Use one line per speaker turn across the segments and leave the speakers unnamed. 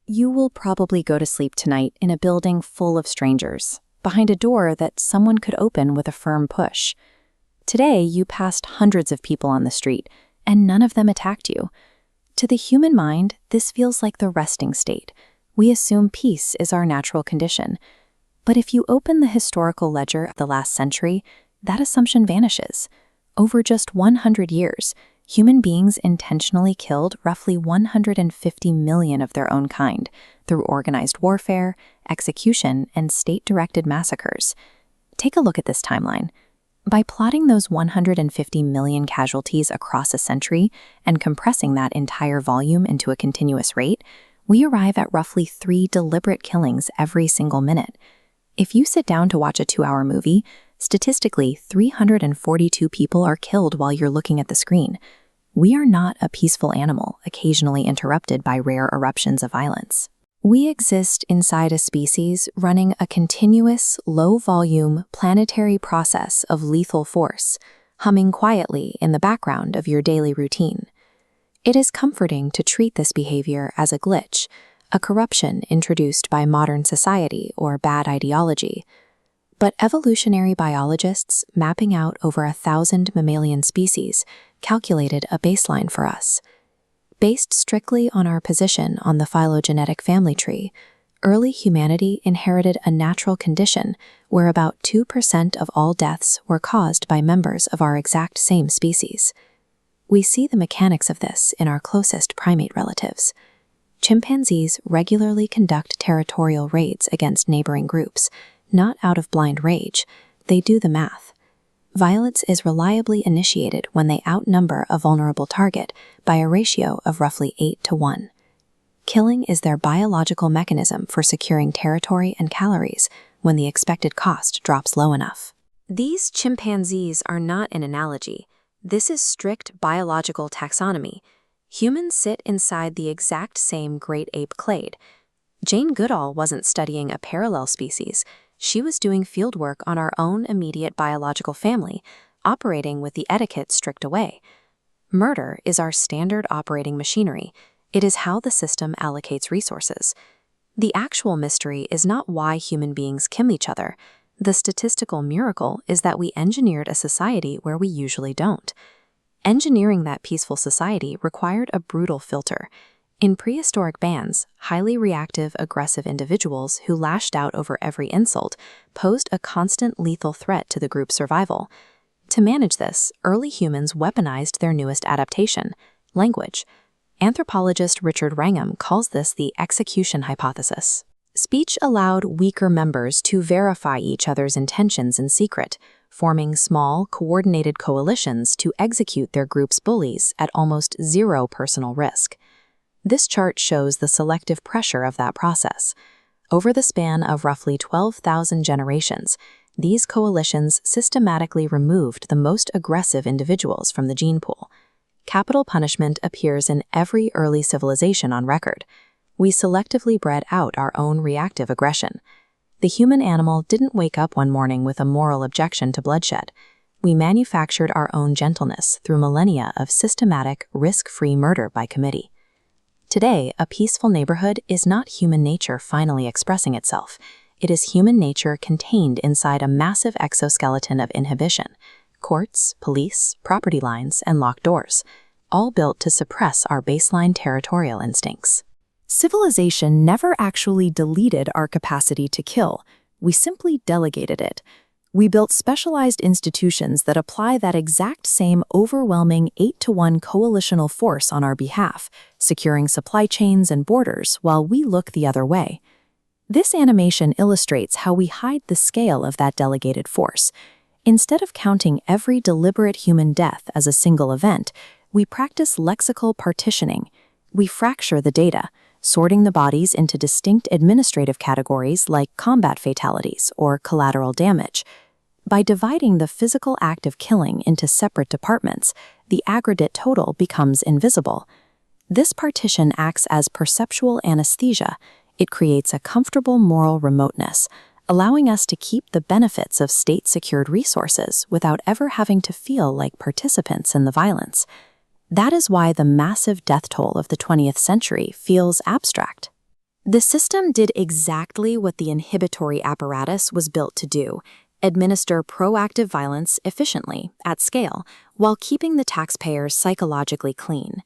You will probably go to sleep tonight in a building full of strangers, behind a door that someone could open with a firm push. Today, you passed hundreds of people on the street, and none of them attacked you. To the human mind, this feels like the resting state. We assume peace is our natural condition. But if you open the historical ledger of the last century, that assumption vanishes. Over just 100 years, human beings intentionally killed roughly 150 million of their own kind through organized warfare, execution, and state-directed massacres. Take a look at this timeline. By plotting those 150 million casualties across a century and compressing that entire volume into a continuous rate, we arrive at roughly 3 deliberate killings every single minute. If you sit down to watch a 2-hour movie, statistically, 342 people are killed while you're looking at the screen. We are not a peaceful animal, occasionally interrupted by rare eruptions of violence. We exist inside a species running a continuous, low-volume, planetary process of lethal force, humming quietly in the background of your daily routine. It is comforting to treat this behavior as a glitch, a corruption introduced by modern society or bad ideology. But evolutionary biologists mapping out over 1,000 mammalian species calculated a baseline for us. Based strictly on our position on the phylogenetic family tree, early humanity inherited a natural condition where about 2% of all deaths were caused by members of our exact same species. We see the mechanics of this in our closest primate relatives. Chimpanzees regularly conduct territorial raids against neighboring groups, not out of blind rage. They do the math. Violence is reliably initiated when they outnumber a vulnerable target by a ratio of roughly 8-to-1. Killing is their biological mechanism for securing territory and calories when the expected cost drops low enough. These chimpanzees are not an analogy. This is strict biological taxonomy. Humans sit inside the exact same great ape clade. Jane Goodall wasn't studying a parallel species. She was doing fieldwork on our own immediate biological family, operating with the etiquette stripped away. Murder is our standard operating machinery. It is how the system allocates resources. The actual mystery is not why human beings kill each other. The statistical miracle is that we engineered a society where we usually don't. Engineering that peaceful society required a brutal filter. In prehistoric bands, highly reactive, aggressive individuals who lashed out over every insult posed a constant lethal threat to the group's survival. To manage this, early humans weaponized their newest adaptation, language. Anthropologist Richard Wrangham calls this the execution hypothesis. Speech allowed weaker members to verify each other's intentions in secret, forming small, coordinated coalitions to execute their group's bullies at almost zero personal risk. This chart shows the selective pressure of that process. Over the span of roughly 12,000 generations, these coalitions systematically removed the most aggressive individuals from the gene pool. Capital punishment appears in every early civilization on record. We selectively bred out our own reactive aggression. The human animal didn't wake up one morning with a moral objection to bloodshed. We manufactured our own gentleness through millennia of systematic, risk-free murder by committee. Today, a peaceful neighborhood is not human nature finally expressing itself. It is human nature contained inside a massive exoskeleton of inhibition. Courts, police, property lines, and locked doors, all built to suppress our baseline territorial instincts. Civilization never actually deleted our capacity to kill. We simply delegated it. We built specialized institutions that apply that exact same overwhelming 8-to-1 coalitional force on our behalf, securing supply chains and borders while we look the other way. This animation illustrates how we hide the scale of that delegated force. Instead of counting every deliberate human death as a single event, we practice lexical partitioning. We fracture the data, sorting the bodies into distinct administrative categories like combat fatalities or collateral damage. By dividing the physical act of killing into separate departments, the aggregate total becomes invisible. This partition acts as perceptual anesthesia. It creates a comfortable moral remoteness, allowing us to keep the benefits of state-secured resources without ever having to feel like participants in the violence. That is why the massive death toll of the 20th century feels abstract. The system did exactly what the inhibitory apparatus was built to do: administer proactive violence efficiently, at scale, while keeping the taxpayers psychologically clean.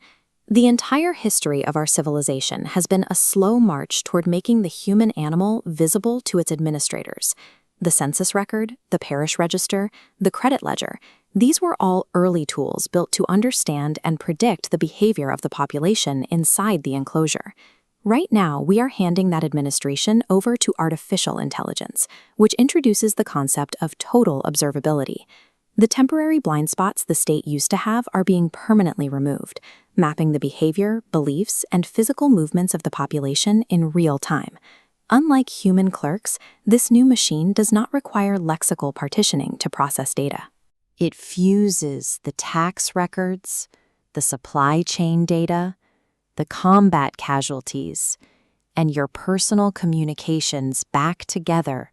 The entire history of our civilization has been a slow march toward making the human animal visible to its administrators. The census record, the parish register, the credit ledger, these were all early tools built to understand and predict the behavior of the population inside the enclosure. Right now, we are handing that administration over to artificial intelligence, which introduces the concept of total observability. The temporary blind spots the state used to have are being permanently removed, mapping the behavior, beliefs, and physical movements of the population in real time. Unlike human clerks, this new machine does not require lexical partitioning to process data. It fuses the tax records, the supply chain data, the combat casualties, and your personal communications back together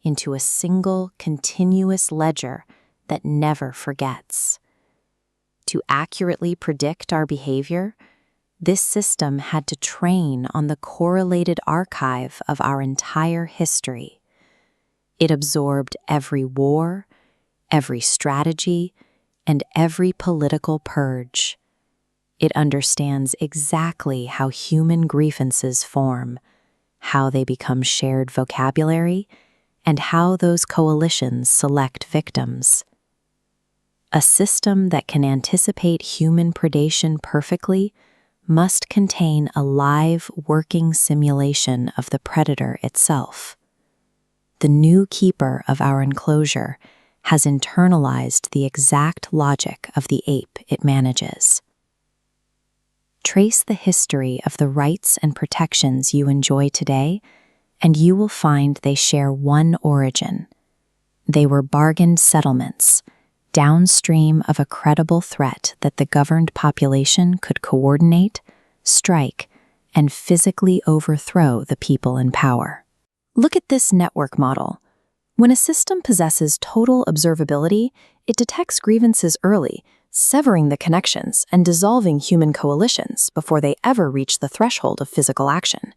into a single, continuous ledger that never forgets. To accurately predict our behavior, this system had to train on the correlated archive of our entire history. It absorbed every war, every strategy, and every political purge. It understands exactly how human grievances form, how they become shared vocabulary, and how those coalitions select victims. A system that can anticipate human predation perfectly must contain a live, working simulation of the predator itself. The new keeper of our enclosure has internalized the exact logic of the ape it manages. Trace the history of the rights and protections you enjoy today, and you will find they share one origin. They were bargained settlements, downstream of a credible threat that the governed population could coordinate, strike, and physically overthrow the people in power. Look at this network model. When a system possesses total observability, it detects grievances early, severing the connections and dissolving human coalitions before they ever reach the threshold of physical action.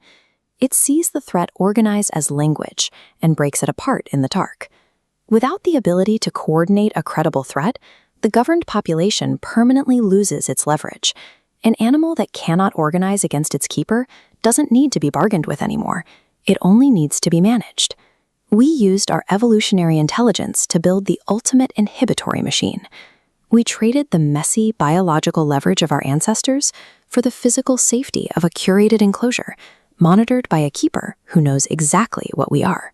It sees the threat organize as language and breaks it apart in the dark. Without the ability to coordinate a credible threat, the governed population permanently loses its leverage. An animal that cannot organize against its keeper doesn't need to be bargained with anymore. It only needs to be managed. We used our evolutionary intelligence to build the ultimate inhibitory machine. We traded the messy biological leverage of our ancestors for the physical safety of a curated enclosure, monitored by a keeper who knows exactly what we are.